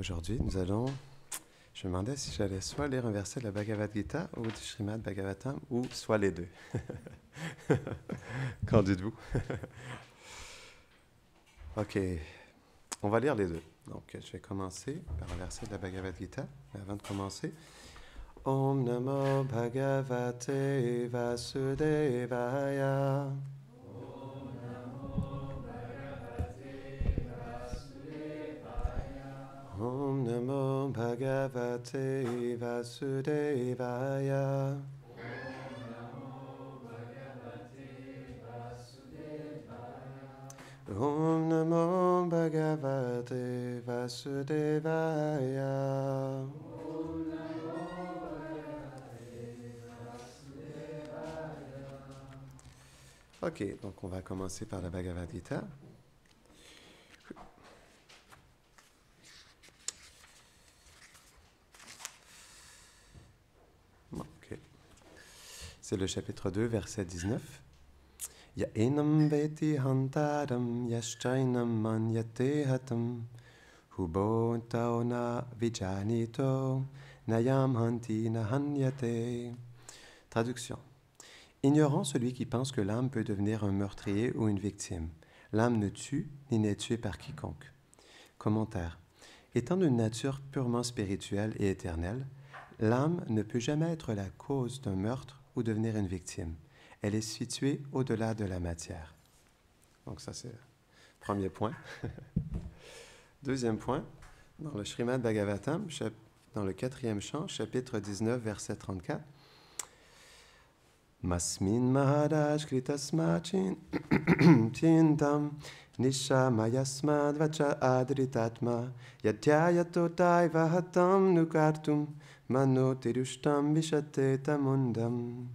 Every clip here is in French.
Aujourd'hui, je me demandais si j'allais soit lire un verset de la Bhagavad Gita ou du Srimad Bhagavatam, ou soit les deux. Qu'en dites-vous? Ok, on va lire les deux. Donc, je vais commencer par un verset de la Bhagavad Gita. Mais avant de commencer, Om Namo Bhagavate Vasudevaya. Om Namo Bhagavate Vasudevaya. Om Namo Bhagavate Vasudevaya. Ok, donc on va commencer par la Bhagavad Gita. Ok. C'est le chapitre 2, verset 19. Ya enam veti hantaram yaschainam manyate hatam hubo taona vijanito nayam hanti nahanyate. Traduction. Ignorant celui qui pense que l'âme peut devenir un meurtrier ou une victime. L'âme ne tue ni n'est tuée par quiconque. Commentaire. Étant d'une nature purement spirituelle et éternelle, l'âme ne peut jamais être la cause d'un meurtre ou devenir une victime. Elle est située au-delà de la matière. Donc ça, c'est le premier point. Deuxième point, dans le Srimad Bhagavatam, dans le 4e chant, chapitre 19, verset 34, Masmin Maharaj Kritasmachin Chintam Nisha Mayasmad Vacha Adritatma Yadyayato Taivahatam Nukartum Mano Tirushtam Vishate Tamundam.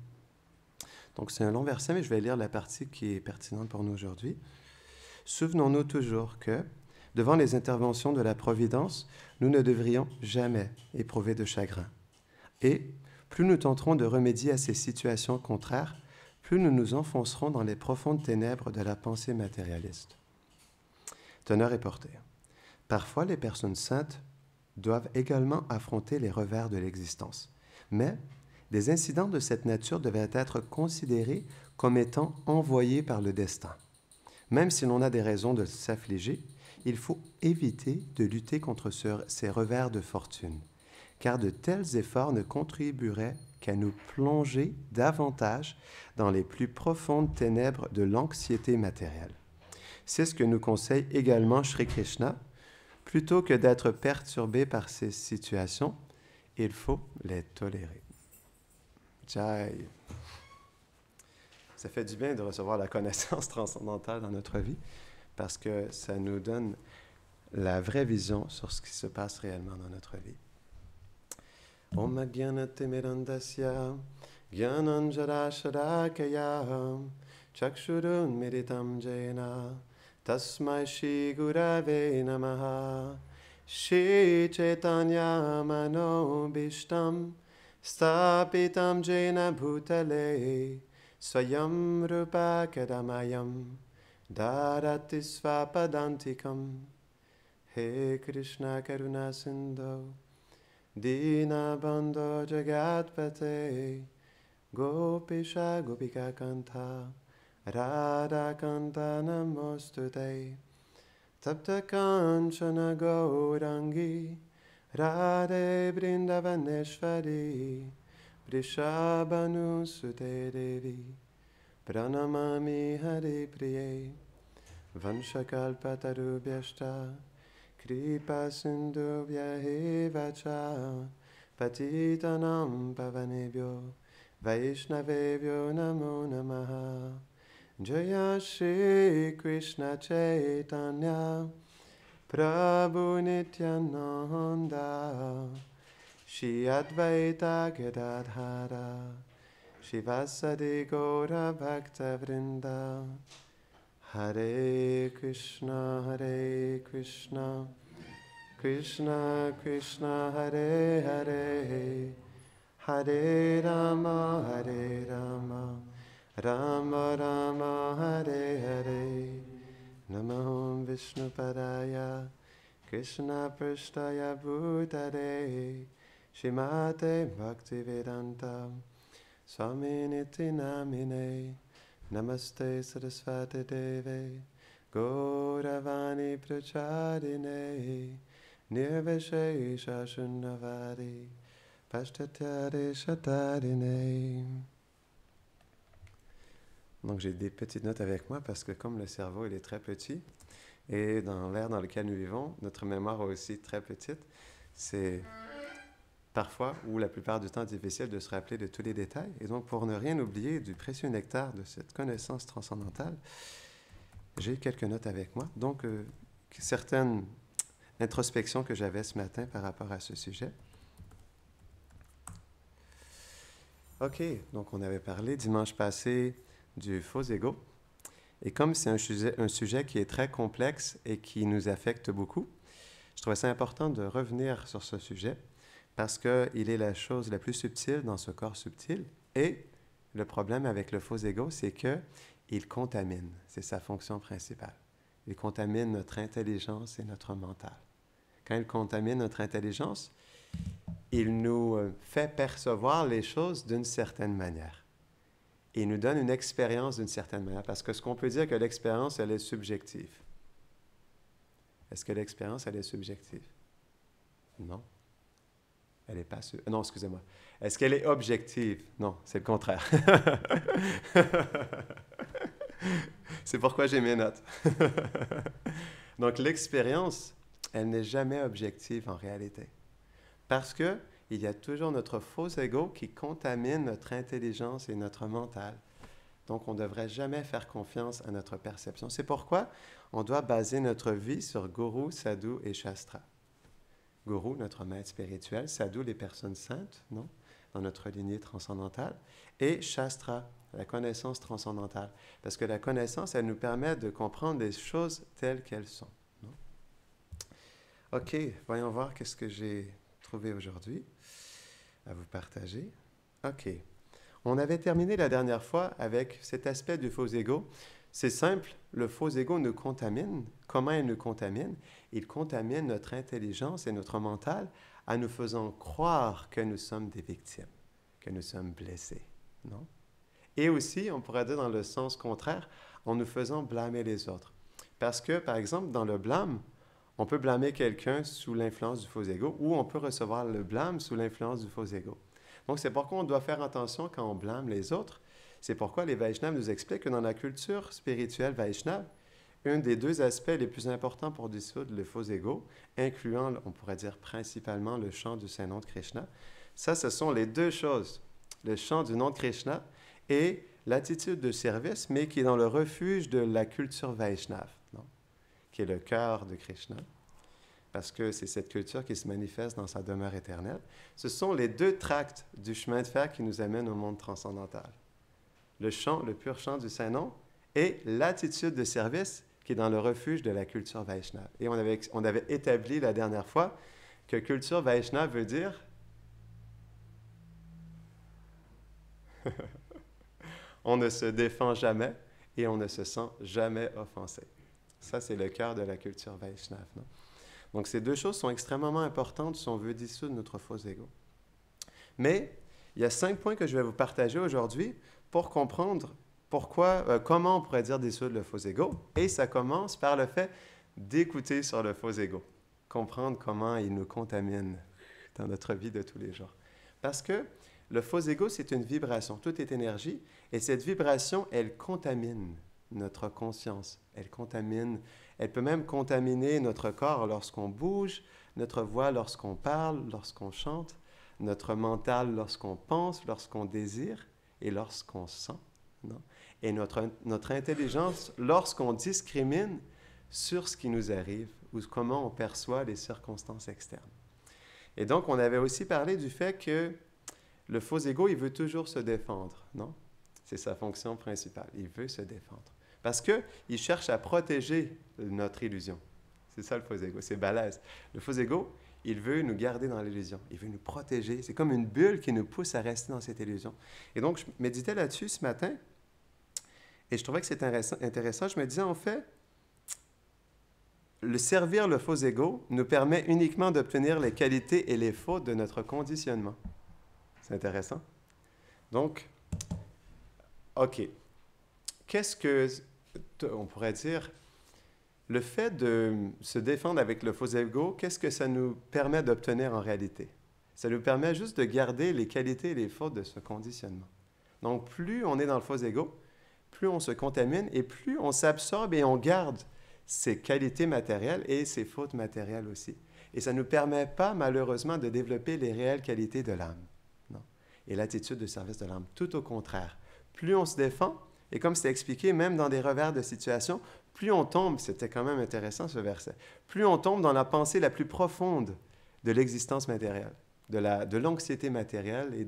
Donc c'est un long verset, mais je vais lire la partie qui est pertinente pour nous aujourd'hui. Souvenons-nous toujours que, devant les interventions de la Providence, nous ne devrions jamais éprouver de chagrin. Et plus nous tenterons de remédier à ces situations contraires, plus nous nous enfoncerons dans les profondes ténèbres de la pensée matérialiste. Teneur est portée. Parfois, les personnes saintes doivent également affronter les revers de l'existence. Mais des incidents de cette nature devaient être considérés comme étant envoyés par le destin. Même si l'on a des raisons de s'affliger, il faut éviter de lutter contre ces revers de fortune, car de tels efforts ne contribueraient qu'à nous plonger davantage dans les plus profondes ténèbres de l'anxiété matérielle. C'est ce que nous conseille également Sri Krishna. Plutôt que d'être perturbé par ces situations, il faut les tolérer. Jai. Ça fait du bien de recevoir la connaissance transcendantale dans notre vie parce que ça nous donne la vraie vision sur ce qui se passe réellement dans notre vie. Om Agyanatimirandasya Gyananjarasharakaya Chakshurun Miritam Jena Tasmai Shri Gurave Namaha Shri Chaitanya Manobishtam Stapitam Jena Bhutale Swayam Rupa Kadamayam Darati Svapadantikam He Krishna Karuna Sindhu Dinabandho Jagatpate Gopisha Gopika Kanta Radha Kanta Namostute Tapta Kanchana Gaurangi Radhe Brindavaneshvari Vrishabhanu Sute Devi Pranamami Hari Priye Vanshakalpatarubhyashta Kripa Sindhubhya Hevacha Patitanam Pavanebhyo Vaishnavebhyo Namo Namaha Jaya Shri Krishna Chaitanya Prabhu Nityananda Shri Advaita Gadadhara Shivasadi Gaura Bhakta Vrinda Hare Krishna Krishna Krishna Hare Hare Hare Rama Rama Rama Hare Hare Namo Vishnupadaya Krishna Prasthaya Bhutale Shrimate Bhaktivedanta Swaminiti Namine Namaste Saraswati Deve Gauravani Prachadine Nirvishesha Shunnavadi Pashtatyade Shatadine. Donc j'ai des petites notes avec moi parce que comme le cerveau il est très petit et dans l'ère dans lequel nous vivons, notre mémoire est aussi très petite, c'est parfois ou la plupart du temps difficile de se rappeler de tous les détails. Et donc pour ne rien oublier du précieux nectar de cette connaissance transcendantale, j'ai quelques notes avec moi. Donc certaines introspections que j'avais ce matin par rapport à ce sujet. OK, donc on avait parlé dimanche passé du faux ego. Et comme c'est un sujet qui est très complexe et qui nous affecte beaucoup, je trouvais ça important de revenir sur ce sujet parce qu'il est la chose la plus subtile dans ce corps subtil. Et le problème avec le faux ego, c'est qu'il contamine. C'est sa fonction principale. Il contamine notre intelligence et notre mental. Quand il contamine notre intelligence, il nous fait percevoir les choses d'une certaine manière. Il nous donne une expérience d'une certaine manière, parce que ce qu'on peut dire que l'expérience, elle est subjective. Est-ce que l'expérience, elle est subjective? Non. Elle n'est pas... Non, excusez-moi. Est-ce qu'elle est objective? Non, c'est le contraire. C'est pourquoi j'ai mes notes. Donc, l'expérience, elle n'est jamais objective en réalité. Parce que il y a toujours notre faux ego qui contamine notre intelligence et notre mental. Donc, on ne devrait jamais faire confiance à notre perception. C'est pourquoi on doit baser notre vie sur Guru, Sadhu et Shastra. Guru, notre maître spirituel, Sadhu, les personnes saintes, non? Dans notre lignée transcendantale, et Shastra, la connaissance transcendantale. Parce que la connaissance, elle nous permet de comprendre les choses telles qu'elles sont. Non? OK, voyons voir qu'est-ce que j'ai trouvé aujourd'hui à vous partager. OK. On avait terminé la dernière fois avec cet aspect du faux ego. C'est simple, le faux ego nous contamine. Comment il nous contamine? Il contamine notre intelligence et notre mental en nous faisant croire que nous sommes des victimes, que nous sommes blessés, non? Et aussi, on pourrait dire dans le sens contraire, en nous faisant blâmer les autres. Parce que, par exemple, dans le blâme, on peut blâmer quelqu'un sous l'influence du faux ego ou on peut recevoir le blâme sous l'influence du faux ego. Donc, c'est pourquoi on doit faire attention quand on blâme les autres. C'est pourquoi les Vaishnavas nous expliquent que dans la culture spirituelle Vaishnava, un des deux aspects les plus importants pour dissoudre le faux ego, incluant, on pourrait dire principalement, le chant du Saint-Nom de Krishna, ça, ce sont les deux choses. Le chant du nom de Krishna et l'attitude de service, mais qui est dans le refuge de la culture Vaishnava, non? Qui est le cœur de Krishna, parce que c'est cette culture qui se manifeste dans sa demeure éternelle. Ce sont les deux tracts du chemin de fer qui nous amènent au monde transcendantal. Le chant, le pur chant du Saint-Nom, et l'attitude de service qui est dans le refuge de la culture Vaishnava. Et on avait établi la dernière fois que culture Vaishnava veut dire on ne se défend jamais et on ne se sent jamais offensé. Ça, c'est le cœur de la culture Vaishnava, non? Donc, ces deux choses sont extrêmement importantes si on veut dissoudre notre faux ego. Mais il y a 5 points que je vais vous partager aujourd'hui pour comprendre comment on pourrait dire dissoudre le faux ego. Et ça commence par le fait d'écouter sur le faux ego, comprendre comment il nous contamine dans notre vie de tous les jours. Parce que le faux ego, c'est une vibration, tout est énergie, et cette vibration, elle contamine notre conscience, elle peut même contaminer notre corps lorsqu'on bouge, notre voix lorsqu'on parle, lorsqu'on chante, notre mental lorsqu'on pense, lorsqu'on désire et lorsqu'on sent, non? Et notre intelligence lorsqu'on discrimine sur ce qui nous arrive ou comment on perçoit les circonstances externes. Et donc, on avait aussi parlé du fait que le faux ego, il veut toujours se défendre, non? C'est sa fonction principale, il veut se défendre. Parce qu'il cherche à protéger notre illusion. C'est ça le faux ego, c'est balèze. Le faux ego, il veut nous garder dans l'illusion, il veut nous protéger. C'est comme une bulle qui nous pousse à rester dans cette illusion. Et donc, je méditais là-dessus ce matin, et je trouvais que c'était intéressant. Je me disais, en fait, servir le faux ego nous permet uniquement d'obtenir les qualités et les fautes de notre conditionnement. C'est intéressant. Donc, OK. Qu'est-ce que, on pourrait dire, le fait de se défendre avec le faux ego, qu'est-ce que ça nous permet d'obtenir en réalité? Ça nous permet juste de garder les qualités et les fautes de ce conditionnement. Donc, plus on est dans le faux ego, plus on se contamine et plus on s'absorbe et on garde ses qualités matérielles et ses fautes matérielles aussi. Et ça ne nous permet pas, malheureusement, de développer les réelles qualités de l'âme. Non. Et l'attitude de service de l'âme. Tout au contraire. Plus on se défend, et comme c'est expliqué, même dans des revers de situation, plus on tombe, c'était quand même intéressant ce verset, plus on tombe dans la pensée la plus profonde de l'existence matérielle, de l'anxiété matérielle et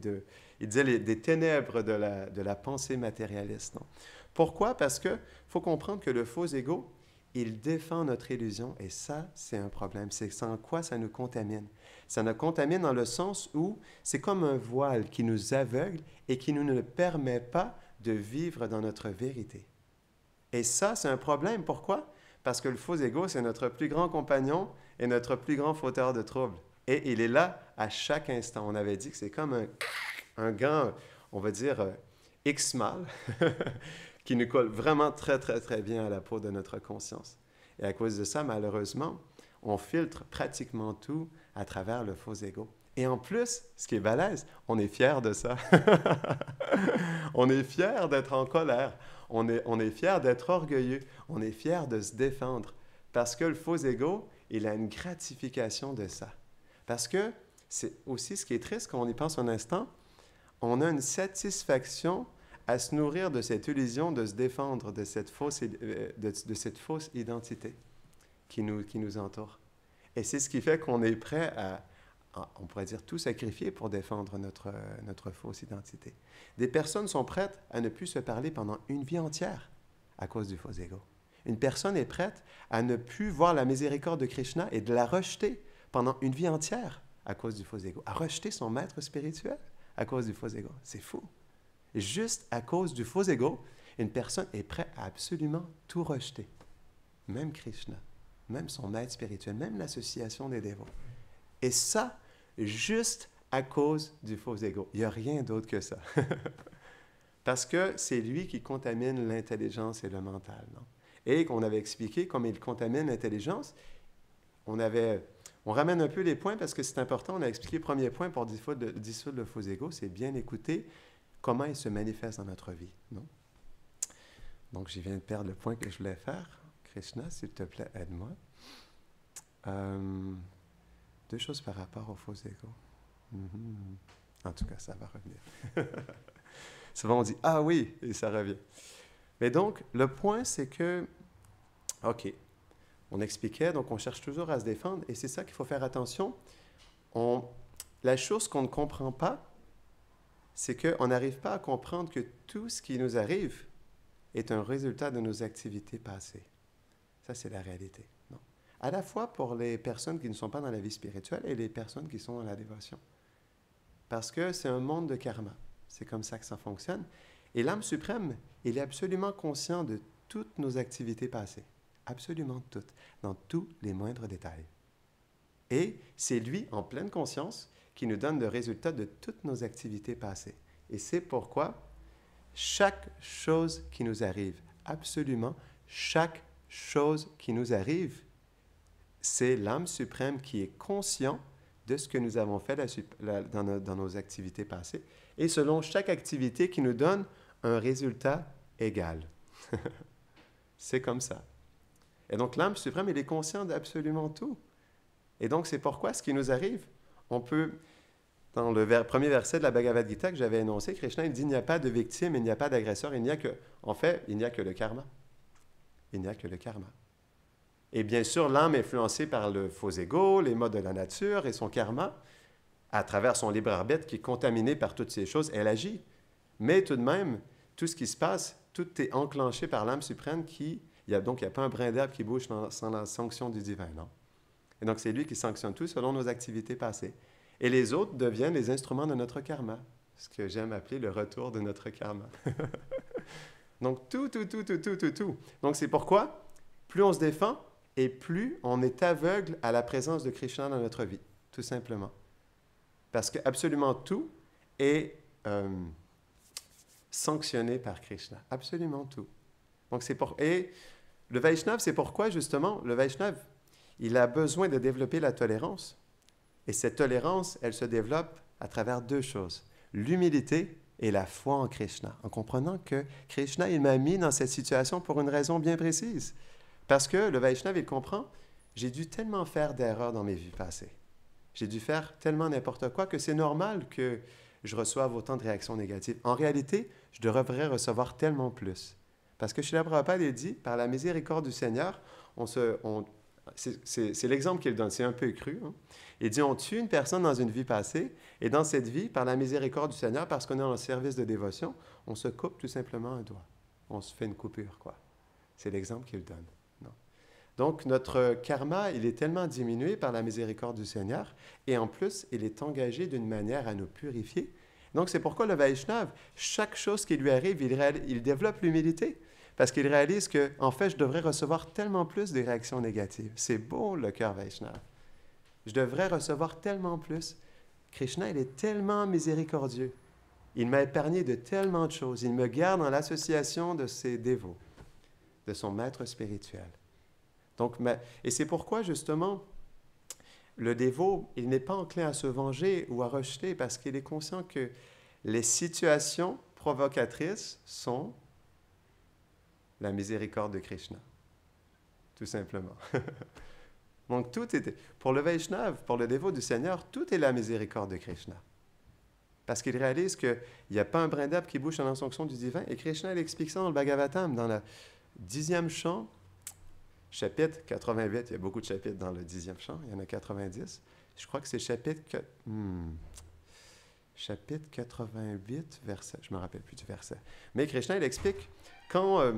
il disait des ténèbres de la pensée matérialiste. Non? Pourquoi? Parce qu'il faut comprendre que le faux ego, il défend notre illusion et ça, c'est un problème. C'est en quoi ça nous contamine. Ça nous contamine dans le sens où c'est comme un voile qui nous aveugle et qui nous ne permet pas de vivre dans notre vérité. Et ça, c'est un problème. Pourquoi? Parce que le faux ego, c'est notre plus grand compagnon et notre plus grand fauteur de troubles. Et il est là à chaque instant. On avait dit que c'est comme un gant, on va dire, X-mal, qui nous colle vraiment très, très, très bien à la peau de notre conscience. Et à cause de ça, malheureusement, on filtre pratiquement tout à travers le faux ego. Et en plus, ce qui est balèze, on est fier de ça. On est fier d'être en colère. On est fier d'être orgueilleux. On est fier de se défendre. Parce que le faux ego, il a une gratification de ça. Parce que c'est aussi ce qui est triste quand on y pense un instant, on a une satisfaction à se nourrir de cette illusion de se défendre de cette fausse identité qui nous entoure. Et c'est ce qui fait qu'on est prêt à, on pourrait dire, tout sacrifier pour défendre notre fausse identité. Des personnes sont prêtes à ne plus se parler pendant une vie entière à cause du faux ego. Une personne est prête à ne plus voir la miséricorde de Krishna et de la rejeter pendant une vie entière à cause du faux ego. À rejeter son maître spirituel à cause du faux ego. C'est fou. Juste à cause du faux ego, une personne est prête à absolument tout rejeter. Même Krishna, même son maître spirituel, même l'association des dévots. Et ça, juste à cause du faux ego. Il n'y a rien d'autre que ça. Parce que c'est lui qui contamine l'intelligence et le mental. Non? Et qu'on avait expliqué comment il contamine l'intelligence, on ramène un peu les points parce que c'est important. On a expliqué le premier point pour dissoudre le faux ego, c'est bien écouter comment il se manifeste dans notre vie. Non? Donc, je viens de perdre le point que je voulais faire. Krishna, s'il te plaît, aide-moi. Deux choses par rapport au faux ego. En tout cas, ça va revenir. Souvent, on dit « Ah oui », et ça revient. Mais donc, le point, c'est que, OK, on expliquait, donc on cherche toujours à se défendre, et c'est ça qu'il faut faire attention. La chose qu'on ne comprend pas, c'est qu'on n'arrive pas à comprendre que tout ce qui nous arrive est un résultat de nos activités passées. Ça, c'est la réalité. Non. À la fois pour les personnes qui ne sont pas dans la vie spirituelle et les personnes qui sont dans la dévotion. Parce que c'est un monde de karma. C'est comme ça que ça fonctionne. Et l'âme suprême, il est absolument conscient de toutes nos activités passées. Absolument toutes. Dans tous les moindres détails. Et c'est lui, en pleine conscience, qui nous donne le résultat de toutes nos activités passées. Et c'est pourquoi chaque chose qui nous arrive, absolument chaque chose qui nous arrive, c'est l'âme suprême qui est conscient de ce que nous avons fait dans nos activités passées, et selon chaque activité qui nous donne un résultat égal. C'est comme ça. Et donc l'âme suprême, il est conscient d'absolument tout. Et donc c'est pourquoi ce qui nous arrive, on peut, dans le premier verset de la Bhagavad Gita que j'avais énoncé, Krishna il dit, il n'y a pas de victime, il n'y a pas d'agresseur, il n'y a que le karma. Il n'y a que le karma. Et bien sûr, l'âme influencée par le faux ego, les modes de la nature et son karma, à travers son libre arbitre qui est contaminé par toutes ces choses, elle agit. Mais tout de même, tout ce qui se passe, tout est enclenché par l'âme suprême donc il n'y a pas un brin d'herbe qui bouge sans la sanction du divin, non? Et donc c'est lui qui sanctionne tout selon nos activités passées. Et les autres deviennent les instruments de notre karma, ce que j'aime appeler le retour de notre karma. Donc tout. Donc c'est pourquoi, plus on se défend, et plus on est aveugle à la présence de Krishna dans notre vie, tout simplement. Parce que absolument tout est sanctionné par Krishna. Absolument tout. Donc et le Vaishnav, c'est pourquoi justement, le Vaishnav, il a besoin de développer la tolérance. Et cette tolérance, elle se développe à travers deux choses. L'humilité et la foi en Krishna. En comprenant que Krishna, il m'a mis dans cette situation pour une raison bien précise. Parce que le Vaishnav, il comprend, j'ai dû tellement faire d'erreurs dans mes vies passées. J'ai dû faire tellement n'importe quoi que c'est normal que je reçoive autant de réactions négatives. En réalité, je devrais recevoir tellement plus. Parce que Srila Prabhupada a dit, par la miséricorde du Seigneur, c'est l'exemple qu'il donne, c'est un peu cru. Hein? Il dit, on tue une personne dans une vie passée, et dans cette vie, par la miséricorde du Seigneur, parce qu'on est en service de dévotion, on se coupe tout simplement un doigt. On se fait une coupure, quoi. C'est l'exemple qu'il donne. Non? Donc, notre karma, il est tellement diminué par la miséricorde du Seigneur, et en plus, il est engagé d'une manière à nous purifier. Donc, c'est pourquoi le Vaishnav, chaque chose qui lui arrive, il développe l'humilité. Parce qu'il réalise que, en fait, je devrais recevoir tellement plus de réactions négatives. C'est beau, le cœur Vaishnav. Je devrais recevoir tellement plus. Krishna, il est tellement miséricordieux. Il m'a épargné de tellement de choses. Il me garde dans l'association de ses dévots, de son maître spirituel. Donc, et c'est pourquoi, justement, le dévot, il n'est pas enclin à se venger ou à rejeter parce qu'il est conscient que les situations provocatrices sont la miséricorde de Krishna, tout simplement. Donc, pour le Vaishnav, pour le dévot du Seigneur, tout est la miséricorde de Krishna. Parce qu'il réalise qu'il n'y a pas un brin d'herbe qui bouge en l'injonction du divin. Et Krishna, il explique ça dans le Bhagavatam, dans le 10e chant, chapitre 88. Il y a beaucoup de chapitres dans le 10e chant, il y en a 90. Je crois que c'est chapitre 88, verset. Je ne me rappelle plus du verset. Mais Krishna, il explique, quand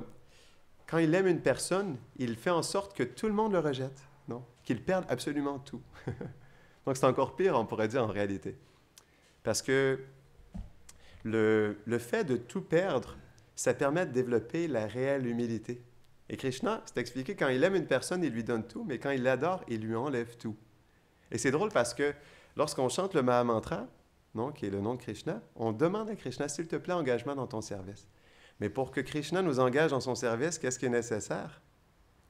il aime une personne, il fait en sorte que tout le monde le rejette, non? Qu'il perde absolument tout. Donc, c'est encore pire, on pourrait dire, en réalité. Parce que le fait de tout perdre, ça permet de développer la réelle humilité. Et Krishna, c'est expliqué, quand il aime une personne, il lui donne tout, mais quand il l'adore, il lui enlève tout. Et c'est drôle parce que lorsqu'on chante le Mahamantra, non, qui est le nom de Krishna, on demande à Krishna, s'il te plaît, engagement dans ton service. Mais pour que Krishna nous engage dans son service, qu'est-ce qui est nécessaire?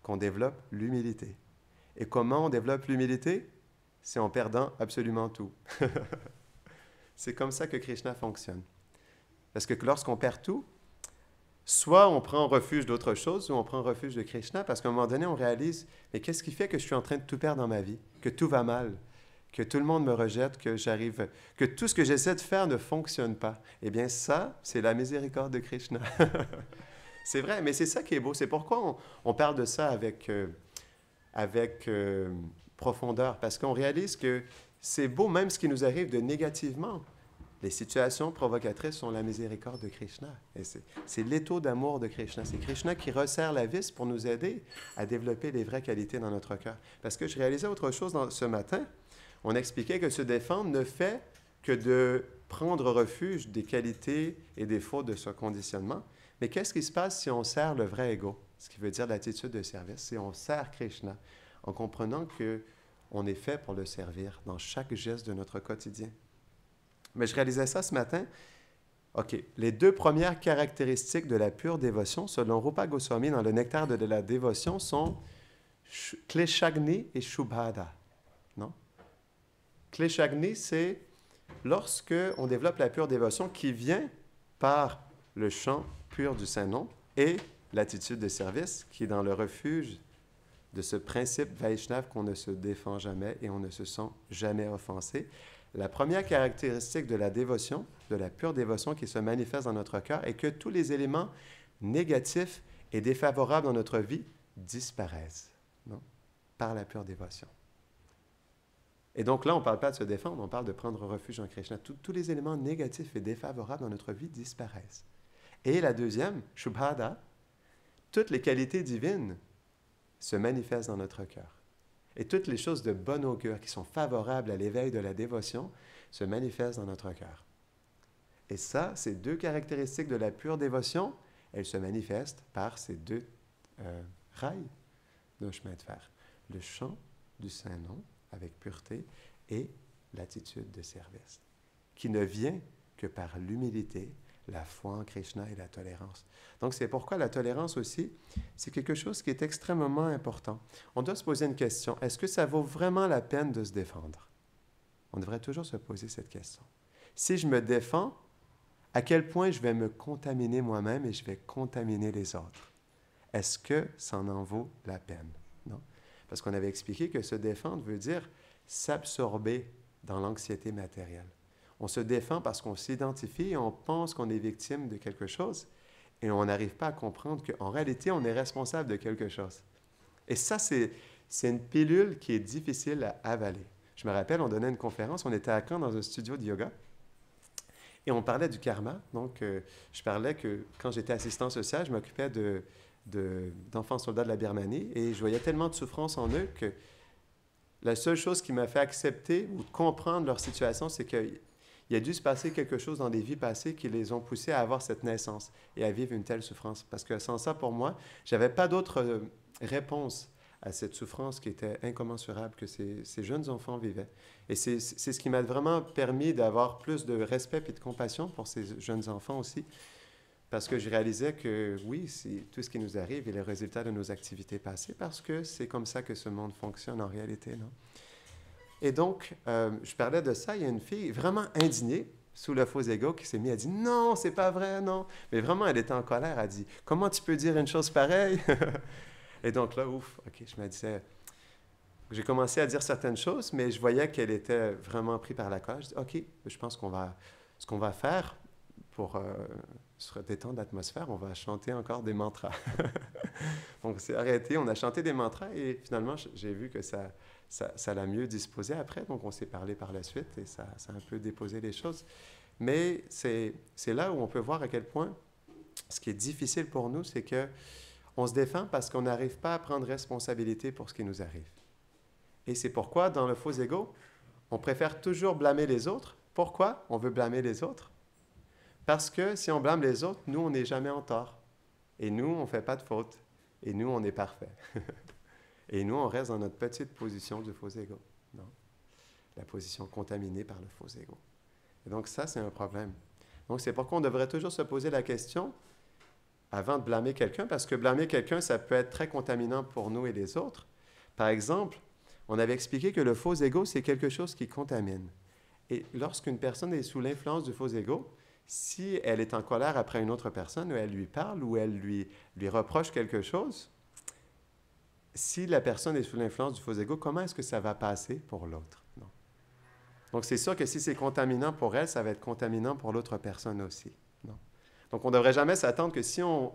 Qu'on développe l'humilité. Et comment on développe l'humilité? C'est en perdant absolument tout. C'est comme ça que Krishna fonctionne. Parce que lorsqu'on perd tout, soit on prend refuge d'autre chose, ou on prend refuge de Krishna, parce qu'à un moment donné, on réalise, mais qu'est-ce qui fait que je suis en train de tout perdre dans ma vie? Que tout va mal? Que tout le monde me rejette, que tout ce que j'essaie de faire ne fonctionne pas. Eh bien, ça, c'est la miséricorde de Krishna. C'est vrai, mais c'est ça qui est beau. C'est pourquoi on parle de ça avec profondeur, parce qu'on réalise que c'est beau, même ce qui nous arrive de négativement. Les situations provocatrices sont la miséricorde de Krishna. Et c'est l'étau d'amour de Krishna. C'est Krishna qui resserre la vis pour nous aider à développer les vraies qualités dans notre cœur. Parce que je réalisais autre chose ce matin. On expliquait que se défendre ne fait que de prendre refuge des qualités et des fautes de ce conditionnement. Mais qu'est-ce qui se passe si on sert le vrai ego? Ce qui veut dire l'attitude de service. Si on sert Krishna en comprenant qu'on est fait pour le servir dans chaque geste de notre quotidien. Mais je réalisais ça ce matin. OK. Les deux premières caractéristiques de la pure dévotion, selon Rupa Goswami, dans le nectar de la dévotion, sont Kleshagni et Shubhada. Non? Kleshagni, c'est lorsque on développe la pure dévotion qui vient par le chant pur du Saint-Nom et l'attitude de service qui est dans le refuge de ce principe Vaishnav qu'on ne se défend jamais et on ne se sent jamais offensé. La première caractéristique de la dévotion, de la pure dévotion qui se manifeste dans notre cœur, est que tous les éléments négatifs et défavorables dans notre vie disparaissent, non? Par la pure dévotion. Et donc là, on ne parle pas de se défendre, on parle de prendre refuge en Krishna. Tous les éléments négatifs et défavorables dans notre vie disparaissent. Et la deuxième, Shubhada, toutes les qualités divines se manifestent dans notre cœur. Et toutes les choses de bon augure qui sont favorables à l'éveil de la dévotion se manifestent dans notre cœur. Et ça, ces deux caractéristiques de la pure dévotion, elles se manifestent par ces deux rails d'un chemin de fer. le chant du Saint-Nom avec pureté et l'attitude de service, qui ne vient que par l'humilité, la foi en Krishna et la tolérance. Donc, c'est pourquoi la tolérance aussi, c'est quelque chose qui est extrêmement important. On doit se poser une question. Est-ce que ça vaut vraiment la peine de se défendre? On devrait toujours se poser cette question. Si je me défends, à quel point je vais me contaminer moi-même et je vais contaminer les autres? Est-ce que ça en vaut la peine? Non. Parce qu'on avait expliqué que se défendre veut dire s'absorber dans l'anxiété matérielle. On se défend parce qu'on s'identifie et on pense qu'on est victime de quelque chose et on n'arrive pas à comprendre qu'en réalité, on est responsable de quelque chose. Et ça, c'est une pilule qui est difficile à avaler. Je me rappelle, on donnait une conférence, on était à Caen dans un studio de yoga et on parlait du karma. Donc, je parlais que quand j'étais assistant social, je m'occupais d'enfants soldats de la Birmanie et je voyais tellement de souffrance en eux que la seule chose qui m'a fait accepter ou comprendre leur situation, c'est qu'il a dû se passer quelque chose dans des vies passées qui les ont poussés à avoir cette naissance et à vivre une telle souffrance. Parce que sans ça, pour moi, je n'avais pas d'autre réponse à cette souffrance qui était incommensurable que ces jeunes enfants vivaient. Et c'est ce qui m'a vraiment permis d'avoir plus de respect et de compassion pour ces jeunes enfants aussi. Parce que je réalisais que oui, tout ce qui nous arrive est le résultat de nos activités passées, parce que c'est comme ça que ce monde fonctionne en réalité, non? Et donc, je parlais de ça, il y a une fille vraiment indignée, sous le faux ego, qui s'est mise à dire « Non, c'est pas vrai, non! » Mais vraiment, elle était en colère, elle a dit « Comment tu peux dire une chose pareille? » Et donc là, ouf, OK, je me disais... J'ai commencé à dire certaines choses, mais je voyais qu'elle était vraiment prise par la colère. Je dis « OK, je pense ce qu'on va faire pour se détendre l'atmosphère, on va chanter encore des mantras. » Donc, c'est arrêté, on a chanté des mantras et finalement, j'ai vu que ça l'a mieux disposé après. Donc, on s'est parlé par la suite et ça a un peu déposé les choses. Mais c'est là où on peut voir à quel point ce qui est difficile pour nous, c'est qu'on se défend parce qu'on n'arrive pas à prendre responsabilité pour ce qui nous arrive. Et c'est pourquoi, dans le faux ego, on préfère toujours blâmer les autres. Pourquoi on veut blâmer les autres? Parce que si on blâme les autres, nous, on n'est jamais en tort. Et nous, on ne fait pas de faute. Et nous, on est parfait. Et nous, on reste dans notre petite position du faux ego. Non? La position contaminée par le faux ego. Et donc, ça, c'est un problème. Donc, c'est pourquoi on devrait toujours se poser la question avant de blâmer quelqu'un, parce que blâmer quelqu'un, ça peut être très contaminant pour nous et les autres. Par exemple, on avait expliqué que le faux ego, c'est quelque chose qui contamine. Et lorsqu'une personne est sous l'influence du faux ego, si elle est en colère après une autre personne, ou elle lui parle, ou elle lui reproche quelque chose, si la personne est sous l'influence du faux ego, comment est-ce que ça va passer pour l'autre? Non. Donc, c'est sûr que si c'est contaminant pour elle, ça va être contaminant pour l'autre personne aussi. Non. Donc, on ne devrait jamais s'attendre que si on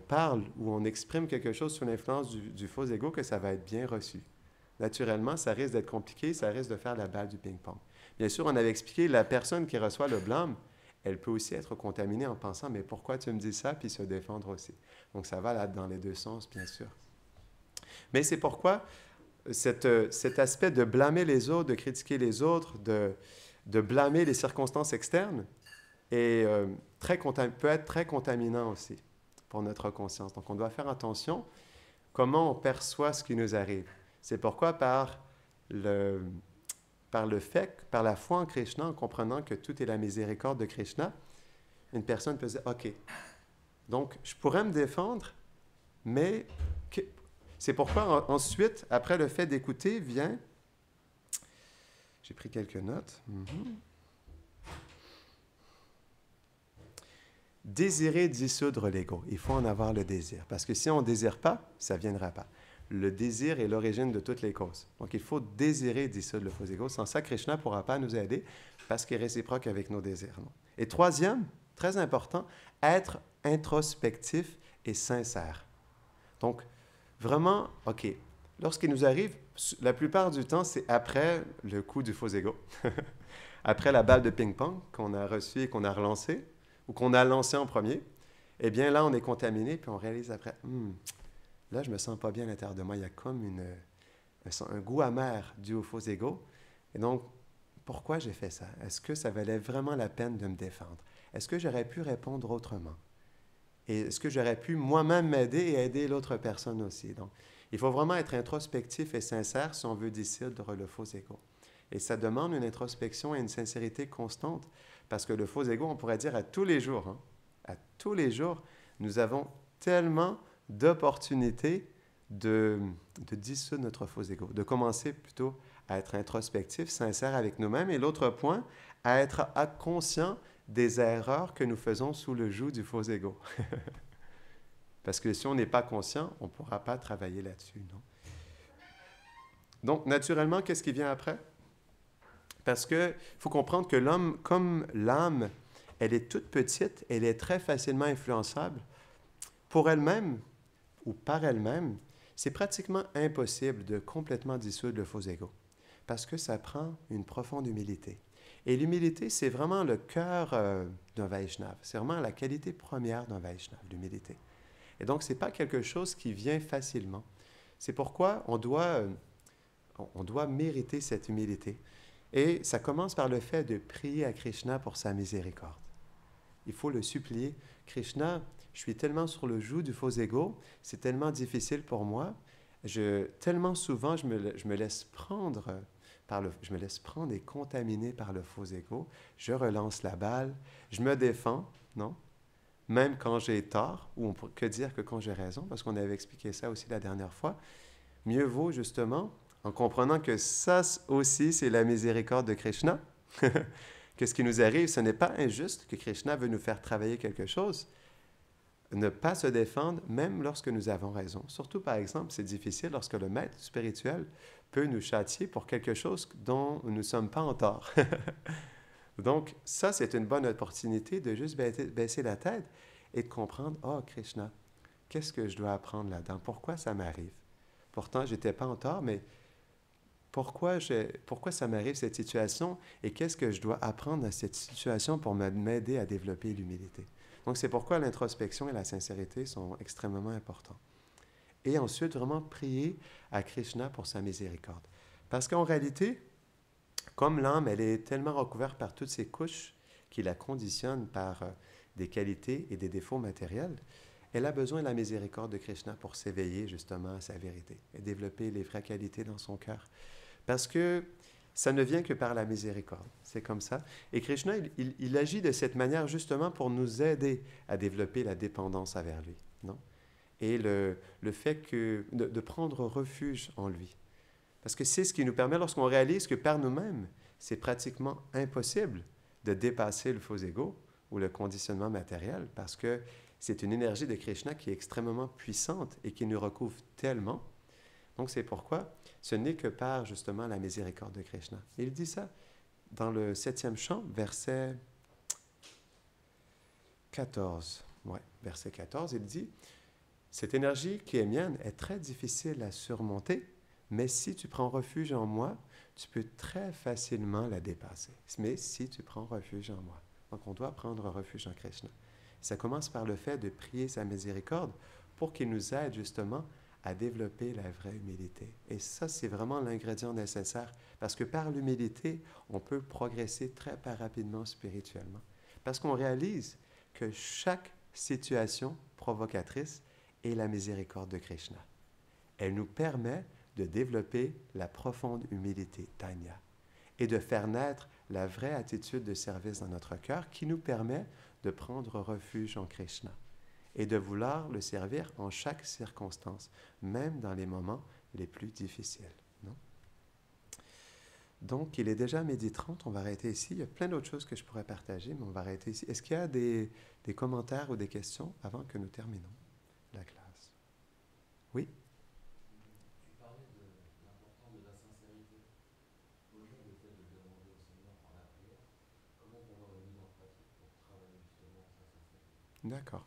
parle ou on exprime quelque chose sous l'influence du faux ego, que ça va être bien reçu. Naturellement, ça risque d'être compliqué, ça risque de faire la balle du ping-pong. Bien sûr, on avait expliqué, la personne qui reçoit le blâme, elle peut aussi être contaminée en pensant « Mais pourquoi tu me dis ça? » puis se défendre aussi. Donc, ça va là dans les deux sens, bien sûr. Mais c'est pourquoi cet aspect de blâmer les autres, de critiquer les autres, de blâmer les circonstances externes, peut être très contaminant aussi pour notre conscience. Donc, on doit faire attention comment on perçoit ce qui nous arrive. C'est pourquoi par la foi en Krishna, en comprenant que tout est la miséricorde de Krishna, une personne peut dire, OK, donc je pourrais me défendre, mais c'est pourquoi ensuite, après le fait d'écouter, vient... J'ai pris quelques notes. Désirer dissoudre l'ego. Il faut en avoir le désir. Parce que si on ne désire pas, ça ne viendra pas. Le désir est l'origine de toutes les causes. Donc, il faut désirer dissoudre le faux ego. Sans ça, Krishna ne pourra pas nous aider parce qu'il est réciproque avec nos désirs. Non? Et troisième, très important, être introspectif et sincère. Donc, vraiment, OK, lorsqu'il nous arrive, la plupart du temps, c'est après le coup du faux ego, après la balle de ping-pong qu'on a reçue et qu'on a relancée, ou qu'on a lancée en premier, eh bien là, on est contaminé, puis on réalise après, là, je me sens pas bien à l'intérieur de moi, il y a comme un goût amer dû au faux ego. Et donc, pourquoi j'ai fait ça? Est-ce que ça valait vraiment la peine de me défendre? Est-ce que j'aurais pu répondre autrement? Et est-ce que j'aurais pu moi-même m'aider et aider l'autre personne aussi? Donc, Il faut vraiment être introspectif et sincère si on veut dissoudre le faux ego. Et ça demande une introspection et une sincérité constante, parce que le faux ego, on pourrait dire à tous les jours, hein, à tous les jours, nous avons tellement d'opportunités de dissoudre notre faux ego, de commencer plutôt à être introspectif, sincère avec nous-mêmes. Et l'autre point, à être conscient des erreurs que nous faisons sous le joug du faux ego. Parce que si on n'est pas conscient, on ne pourra pas travailler là-dessus, non? Donc, naturellement, qu'est-ce qui vient après? Parce qu'il faut comprendre que l'homme, comme l'âme, elle est toute petite, elle est très facilement influençable. Pour elle-même, ou par elle-même, c'est pratiquement impossible de complètement dissoudre le faux ego, parce que ça prend une profonde humilité. Et l'humilité, c'est vraiment le cœur d'un Vaishnava. C'est vraiment la qualité première d'un Vaishnava, l'humilité. Et donc, ce n'est pas quelque chose qui vient facilement. C'est pourquoi on doit mériter cette humilité. Et ça commence par le fait de prier à Krishna pour sa miséricorde. Il faut le supplier. Krishna, je suis tellement sur le joug du faux ego, c'est tellement difficile pour moi. Tellement souvent, je me laisse prendre je me laisse prendre et contaminer par le faux ego. Je relance la balle, je me défends, non? Même quand j'ai tort, ou que dire que quand j'ai raison, parce qu'on avait expliqué ça aussi la dernière fois. Mieux vaut justement, en comprenant que ça aussi, c'est la miséricorde de Krishna, que ce qui nous arrive, ce n'est pas injuste, que Krishna veut nous faire travailler quelque chose. Ne pas se défendre, même lorsque nous avons raison. Surtout, par exemple, c'est difficile lorsque le maître spirituel peut nous châtier pour quelque chose dont nous ne sommes pas en tort. Donc, ça, c'est une bonne opportunité de juste baisser la tête et de comprendre, « Oh, Krishna, qu'est-ce que je dois apprendre là-dedans? Pourquoi ça m'arrive? Pourtant, je n'étais pas en tort, mais pourquoi ça m'arrive cette situation et qu'est-ce que je dois apprendre à cette situation pour m'aider à développer l'humilité? » Donc, c'est pourquoi l'introspection et la sincérité sont extrêmement importants. Et ensuite, vraiment prier à Krishna pour sa miséricorde. Parce qu'en réalité, comme l'âme, elle est tellement recouverte par toutes ces couches qui la conditionnent par des qualités et des défauts matériels, elle a besoin de la miséricorde de Krishna pour s'éveiller justement à sa vérité et développer les vraies qualités dans son cœur. Parce que ça ne vient que par la miséricorde. C'est comme ça. Et Krishna, il agit de cette manière justement pour nous aider à développer la dépendance envers lui, non? Et le fait de prendre refuge en lui. Parce que c'est ce qui nous permet, lorsqu'on réalise que par nous-mêmes, c'est pratiquement impossible de dépasser le faux ego ou le conditionnement matériel, parce que c'est une énergie de Krishna qui est extrêmement puissante et qui nous recouvre tellement. Donc c'est pourquoi ce n'est que par justement la miséricorde de Krishna. Et il dit ça dans le 7e chant, verset 14. Ouais, verset 14, il dit « Cette énergie qui est mienne est très difficile à surmonter, mais si tu prends refuge en moi, tu peux très facilement la dépasser. Mais si tu prends refuge en moi. » Donc on doit prendre refuge en Krishna. Ça commence par le fait de prier sa miséricorde pour qu'il nous aide justement à développer la vraie humilité. Et ça, c'est vraiment l'ingrédient nécessaire, parce que par l'humilité, on peut progresser très rapidement spirituellement. Parce qu'on réalise que chaque situation provocatrice est la miséricorde de Krishna. Elle nous permet de développer la profonde humilité, Tanya, et de faire naître la vraie attitude de service dans notre cœur qui nous permet de prendre refuge en Krishna et de vouloir le servir en chaque circonstance, même dans les moments les plus difficiles. Non? Donc, il est déjà 12h30, on va arrêter ici. Il y a plein d'autres choses que je pourrais partager, mais on va arrêter ici. Est-ce qu'il y a des commentaires ou des questions avant que nous terminons la classe? Oui? Tu parlais de l'importance de la sincérité. Au-delà du fait de demander au Seigneur par la prière, comment on va le mettre en pratique pour travailler justement sa sincérité? D'accord.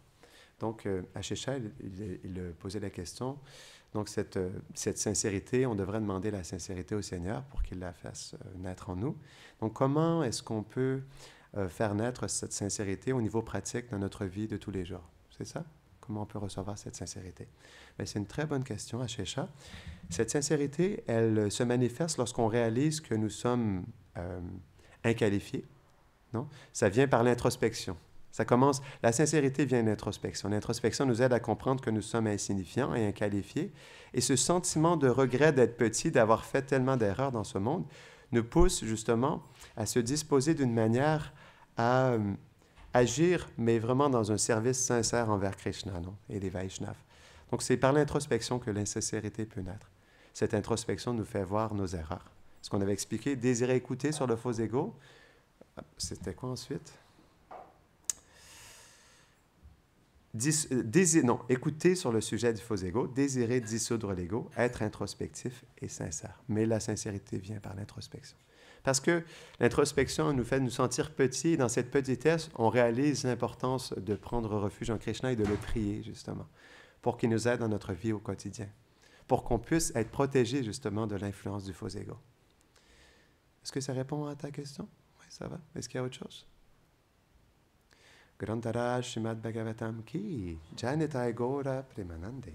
Donc, Ashisha, il posait la question. Donc, cette sincérité, on devrait demander la sincérité au Seigneur pour qu'il la fasse naître en nous. Donc, comment est-ce qu'on peut faire naître cette sincérité au niveau pratique dans notre vie de tous les jours? C'est ça? Comment on peut recevoir cette sincérité? Bien, c'est une très bonne question, Ashisha. Cette sincérité, elle se manifeste lorsqu'on réalise que nous sommes inqualifiés. Non? Ça vient par l'introspection. Ça commence, la sincérité vient de l'introspection. L'introspection nous aide à comprendre que nous sommes insignifiants et inqualifiés. Et ce sentiment de regret d'être petit, d'avoir fait tellement d'erreurs dans ce monde, nous pousse justement à se disposer d'une manière à agir, mais vraiment dans un service sincère envers Krishna, non? Et les Vaishnavas. Donc c'est par l'introspection que l'insincérité peut naître. Cette introspection nous fait voir nos erreurs. Ce qu'on avait expliqué, désirer écouter sur le faux ego, c'était quoi ensuite? Écouter sur le sujet du faux ego, désirer dissoudre l'ego, être introspectif et sincère. Mais la sincérité vient par l'introspection. Parce que l'introspection nous fait nous sentir petits, et dans cette petitesse, on réalise l'importance de prendre refuge en Krishna et de le prier, justement, pour qu'il nous aide dans notre vie au quotidien, pour qu'on puisse être protégé, justement, de l'influence du faux ego. Est-ce que ça répond à ta question? Oui, ça va. Est-ce qu'il y a autre chose? Grantharaj Srimad Bhagavatam ki Janitai Gora Premanande.